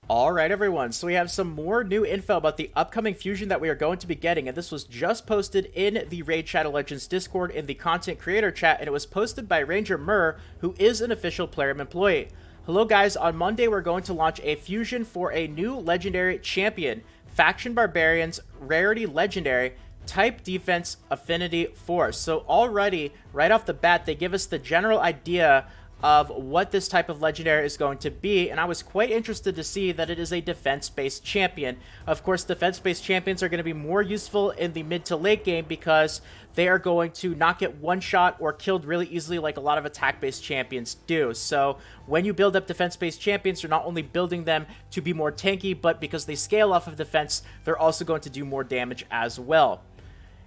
Alright everyone, so we have some more new info about the upcoming fusion that we are going to be getting, and this was just posted in the Raid Shadow Legends Discord in the content creator chat, and it was posted by Ranger Murr, who is an official Plarium employee. Hello guys, on Monday we're going to launch a fusion for a new legendary champion, Faction Barbarians, Rarity Legendary, Type Defense, Affinity Force. So already, right off the bat, they give us the general idea of what this type of legendary is going to be, and I was quite interested to see that it is a defense-based champion. Of course, defense-based champions are going to be more useful in the mid to late game because they are going to not get one-shot or killed really easily like a lot of attack-based champions do. So when you build up defense-based champions, you're not only building them to be more tanky, but because they scale off of defense, they're also going to do more damage as well.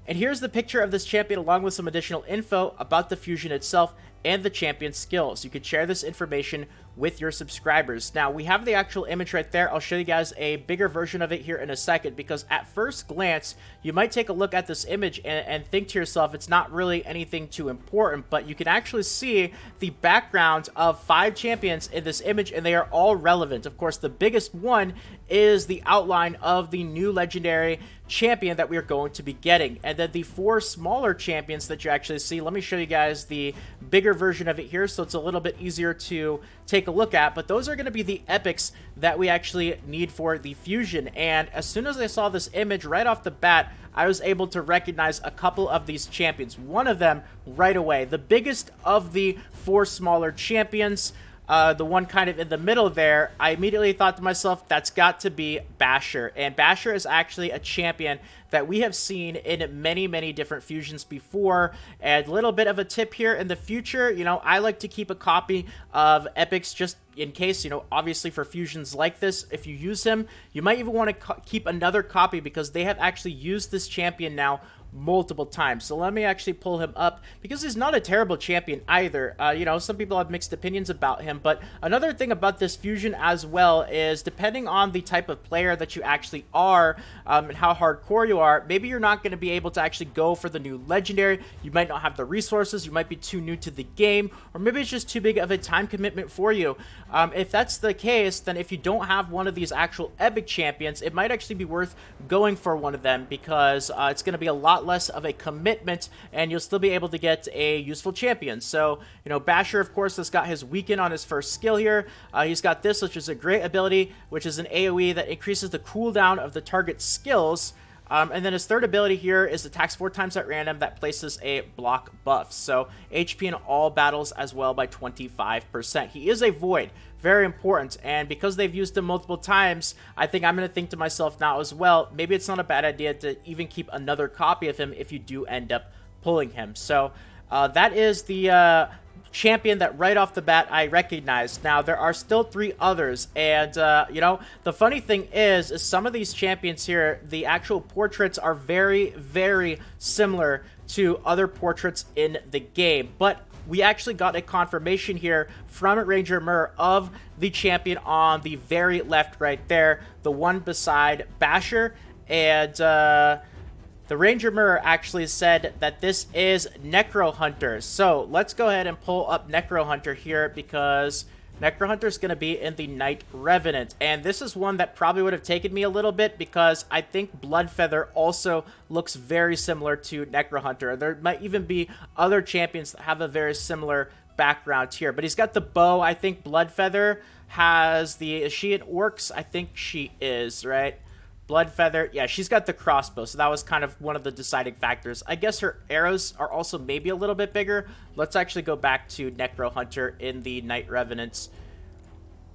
And here's the picture of this champion along with some additional info about the fusion itself and the champion's skills. You could share this information with your subscribers. Now, we have the actual image right there. I'll show you guys a bigger version of it here in a second, because at first glance, you might take a look at this image and think to yourself, it's not really anything too important, but you can actually see the background of 5 champions in this image, and they are all relevant. Of course, the biggest one is the outline of the new legendary champion that we are going to be getting. And then the 4 smaller champions that you actually see, let me show you guys the bigger version of it here so it's a little bit easier to take a look at, but those are going to be the epics that we actually need for the fusion. And as soon as I saw this image right off the bat, I was able to recognize a couple of these champions. One of them right away, the biggest of the 4 smaller champions, the one kind of in the middle there, I immediately thought to myself, that's got to be Basher. And Basher is actually a champion that we have seen in many, many different fusions before. And a little bit of a tip here in the future, you know, I like to keep a copy of epics just in case, you know, obviously for fusions like this, if you use him, you might even want to keep another copy because they have actually used this champion now multiple times. So let me actually pull him up because he's not a terrible champion either. You know, some people have mixed opinions about him, but another thing about this fusion as well is depending on the type of player that you actually are and how hardcore you are, maybe you're not going to be able to actually go for the new legendary. You might not have the resources, you might be too new to the game, or maybe it's just too big of a time commitment for you. If that's the case, then if you don't have one of these actual epic champions, it might actually be worth going for one of them because it's going to be a lot less of a commitment and you'll still be able to get a useful champion. So, you know, Basher, of course, has got his weaken on his first skill here. He's got this, which is a great ability, which is an AoE that increases the cooldown of the target's skills. And then his third ability here is attacks 4 times at random that places a block buff. So HP in all battles as well by 25%. He is a void. Very important. And because they've used him multiple times, I think I'm going to think to myself now as well, maybe it's not a bad idea to even keep another copy of him if you do end up pulling him. So that is the champion that right off the bat I recognized. Now there are still 3 others, and you know, the funny thing is some of these champions here, the actual portraits are very, very similar to other portraits in the game, but we actually got a confirmation here from Ranger Murr of the champion on the very left right there, the one beside Basher, and the Ranger Murr actually said that this is Necrohunter. So let's go ahead and pull up Necrohunter here because Necrohunter is going to be in the Night Revenant. And this is one that probably would have taken me a little bit because I think Bloodfeather also looks very similar to Necrohunter. There might even be other champions that have a very similar background here. But he's got the bow. I think Bloodfeather has the... Is she an Orcs? I think she is, right? Bloodfeather, yeah, she's got the crossbow, so that was kind of one of the deciding factors. I guess her arrows are also maybe a little bit bigger. Let's actually go back to Necrohunter in the Night Revenants.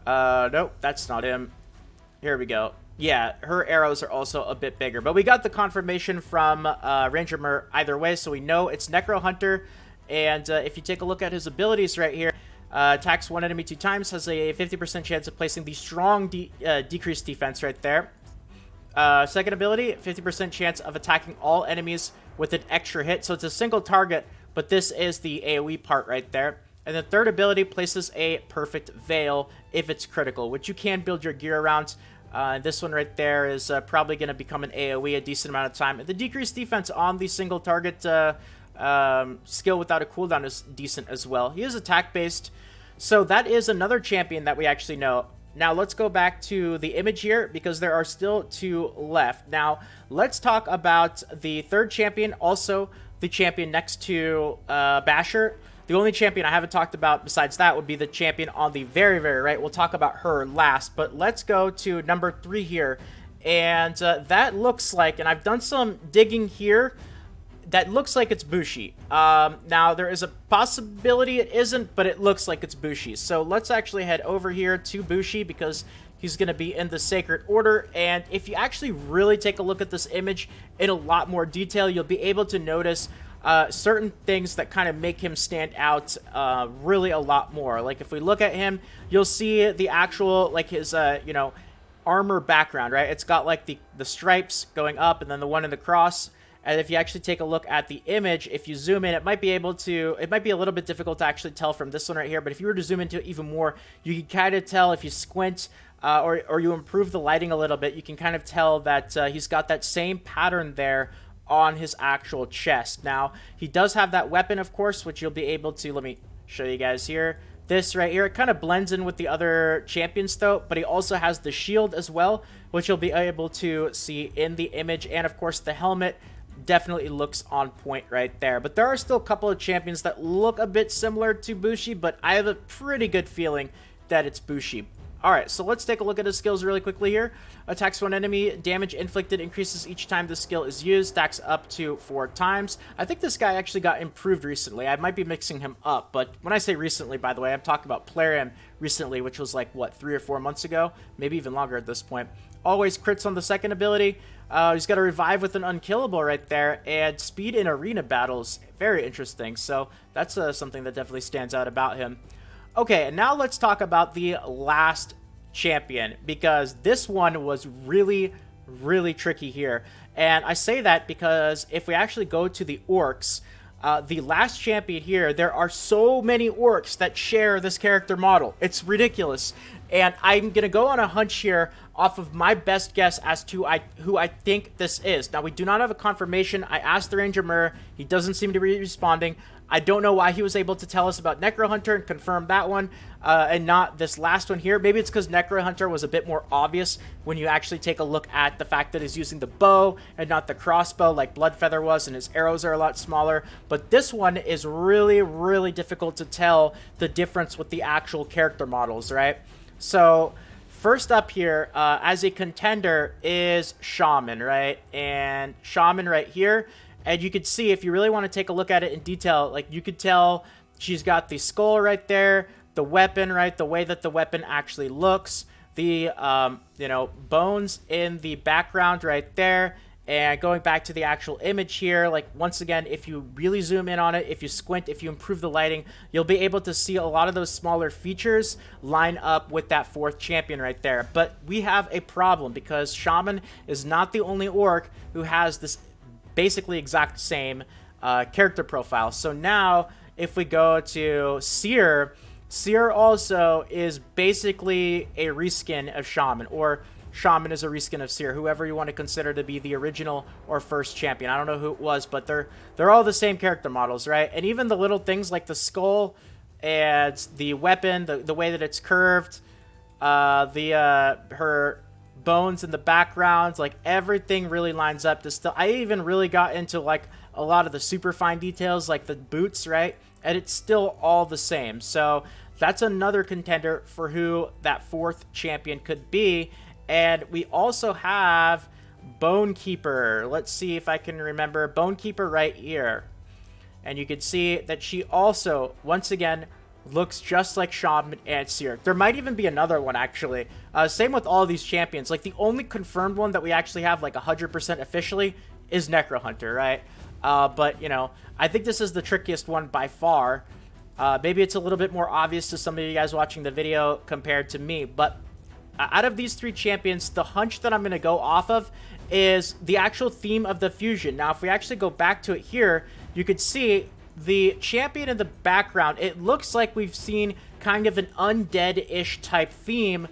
Nope, that's not him. Here we go. Yeah, her arrows are also a bit bigger. But we got the confirmation from Ranger Murr either way, so we know it's Necrohunter. And if you take a look at his abilities right here, attacks one enemy 2 times, has a 50% chance of placing the strong decreased defense right there. Second ability, 50% chance of attacking all enemies with an extra hit. So it's a single target, but this is the AoE part right there. And the third ability places a perfect veil if it's critical, which you can build your gear around. This one right there is probably going to become an AoE a decent amount of time. And the decreased defense on the single target skill without a cooldown is decent as well. He is attack-based. So that is another champion that we actually know. Now let's go back to the image here because there are still 2 left. Now let's talk about the 3rd champion, also the champion next to Basher. The only champion I haven't talked about besides that would be the champion on the very, very right. We'll talk about her last, but let's go to number 3 here. And that looks like, and I've done some digging here, that looks like it's Bushi. Now, there is a possibility it isn't, but it looks like it's Bushi. So let's actually head over here to Bushi because he's going to be in the Sacred Order. And if you actually really take a look at this image in a lot more detail, you'll be able to notice certain things that kind of make him stand out really a lot more. Like if we look at him, you'll see the actual, like his, armor background, right? It's got like the stripes going up and then the one in the cross. And if you actually take a look at the image, if you zoom in, it might be a little bit difficult to actually tell from this one right here, but if you were to zoom into it even more, you can kind of tell if you squint or you improve the lighting a little bit, you can kind of tell that he's got that same pattern there on his actual chest. Now, he does have that weapon, of course, which you'll be able to, let me show you guys here. This right here, it kind of blends in with the other champions though, but he also has the shield as well, which you'll be able to see in the image, and of course the helmet definitely looks on point right there. But there are still a couple of champions that look a bit similar to Bushi, but I have a pretty good feeling that it's Bushi. Alright, so let's take a look at his skills really quickly here. Attacks one enemy, damage inflicted increases each time the skill is used, stacks up to 4 times. I think this guy actually got improved recently. I might be mixing him up, but when I say recently, by the way, I'm talking about Plarium recently, which was like, what, 3 or 4 months ago? Maybe even longer at this point. Always crits on the second ability. He's got a revive with an unkillable right there, and speed in arena battles. Very interesting, so that's something that definitely stands out about him. Okay, and now let's talk about the last champion, because this one was really, really tricky here. And I say that because if we actually go to the orcs, the last champion here, there are so many orcs that share this character model. It's ridiculous. And I'm going to go on a hunch here off of my best guess as to who I think this is. Now, we do not have a confirmation. I asked the Ranger Mirror. He doesn't seem to be responding. I don't know why he was able to tell us about Necrohunter and confirm that one and not this last one here. Maybe it's because Necrohunter was a bit more obvious when you actually take a look at the fact that he's using the bow and not the crossbow like Bloodfeather was, and his arrows are a lot smaller. But this one is really, really difficult to tell the difference with the actual character models, right? So first up here, as a contender, is Shaman, right? And Shaman right here. And you could see, if you really want to take a look at it in detail, like you could tell she's got the skull right there, the weapon, right? The way that the weapon actually looks, the, bones in the background right there. And going back to the actual image here, like once again, if you really zoom in on it, if you squint, if you improve the lighting, you'll be able to see a lot of those smaller features line up with that 4th champion right there. But we have a problem because Shaman is not the only orc who has this basically exact same character profile. So now if we go to Seer, Seer also is basically a reskin of Shaman, or Shaman is a reskin of Seer, whoever you want to consider to be the original or first champion. I don't know who it was, but they're all the same character models, right? And even the little things like the skull and the weapon, the way that it's curved, her bones in the background, like everything really lines up to still. I even really got into like a lot of the super fine details, like the boots, right? And it's still all the same. So that's another contender for who that 4th champion could be. And we also have Bonekeeper. Let's see if I can remember. Bonekeeper right here. And you can see that she also, once again, looks just like Shaman and Seer. There might even be another one, actually. Same with all these champions. Like, the only confirmed one that we actually have, like, 100% officially is Necrohunter, right? But, I think this is the trickiest one by far. Maybe it's a little bit more obvious to some of you guys watching the video compared to me. But out of these 3 champions, the hunch that I'm going to go off of is the actual theme of the fusion. Now, if we actually go back to it here, you could see the champion in the background. It looks like we've seen kind of an undead-ish type theme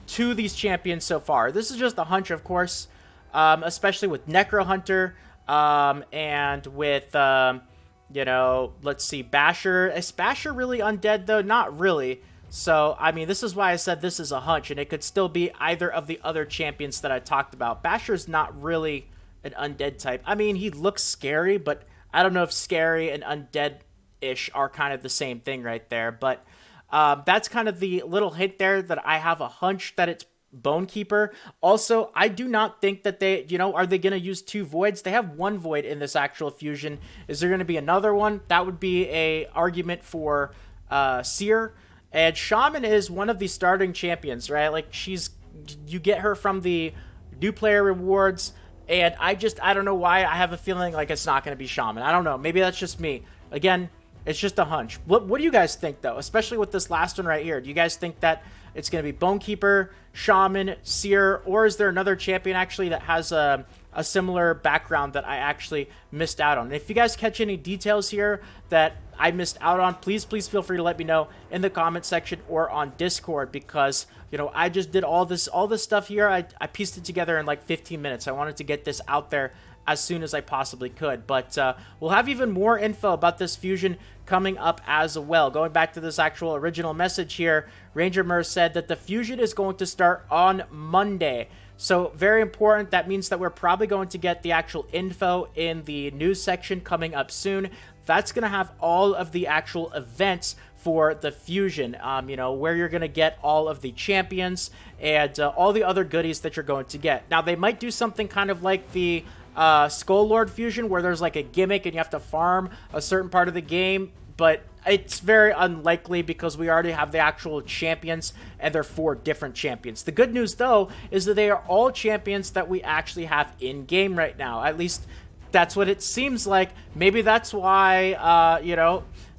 to these champions so far. This is just a hunch, of course, especially with Necrohunter and with, let's see, Basher. Is Basher really undead, though? Not really. So, I mean, this is why I said this is a hunch, and it could still be either of the other champions that I talked about. Basher's not really an undead type. I mean, he looks scary, but I don't know if scary and undead-ish are kind of the same thing right there. But that's kind of the little hint there that I have a hunch that it's Bonekeeper. Also, I do not think that they, are they going to use 2 voids? They have 1 void in this actual fusion. Is there going to be another one? That would be a argument for Seer. And Shaman is one of the starting champions, right? Like, you get her from the new player rewards, and I don't know why I have a feeling like it's not going to be Shaman. I don't know. Maybe that's just me. Again, it's just a hunch. What do you guys think, though? Especially with this last one right here. Do you guys think that it's going to be Bonekeeper, Shaman, Seer, or is there another champion actually that has a similar background that I actually missed out on? And if you guys catch any details here that I missed out on, please feel free to let me know in the comment section or on Discord, because I just did all this stuff here. I pieced it together in like 15 minutes. I wanted to get this out there as soon as I possibly could. But we'll have even more info about this fusion coming up as well. Going back to this actual original message here, Ranger Mur said that the fusion is going to start on Monday. So very important. That means that we're probably going to get the actual info in the news section coming up soon. That's going to have all of the actual events for the fusion, where you're going to get all of the champions and all the other goodies that you're going to get. Now, they might do something kind of like the Skull Lord fusion, where there's like a gimmick and you have to farm a certain part of the game, but it's very unlikely because we already have the actual champions, and they're 4 different champions. The good news, though, is that they are all champions that we actually have in-game right now. At least that's what it seems like. Maybe that's why,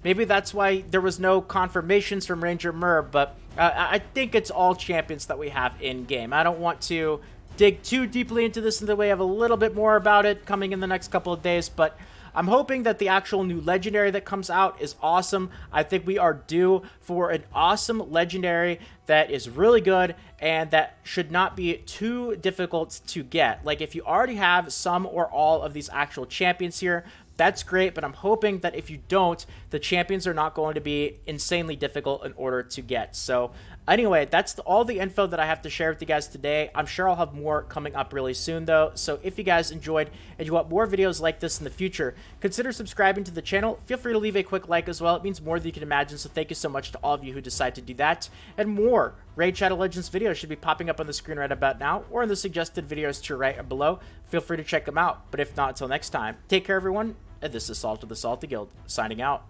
maybe that's why there was no confirmations from Ranger Mur, but I think it's all champions that we have in-game. I don't want to dig too deeply into this until we have a little bit more about it coming in the next couple of days, but I'm hoping that the actual new legendary that comes out is awesome. I think we are due for an awesome legendary that is really good and that should not be too difficult to get. Like, if you already have some or all of these actual champions here, that's great, but I'm hoping that if you don't, the champions are not going to be insanely difficult in order to get. So anyway, that's all the info that I have to share with you guys today. I'm sure I'll have more coming up really soon, though. So if you guys enjoyed and you want more videos like this in the future, consider subscribing to the channel. Feel free to leave a quick like as well. It means more than you can imagine, so thank you so much to all of you who decide to do that. And more Raid Shadow Legends videos should be popping up on the screen right about now, or in the suggested videos to your right or below. Feel free to check them out. But if not, until next time, take care, everyone. And this is Salt of the Salty Guild, signing out.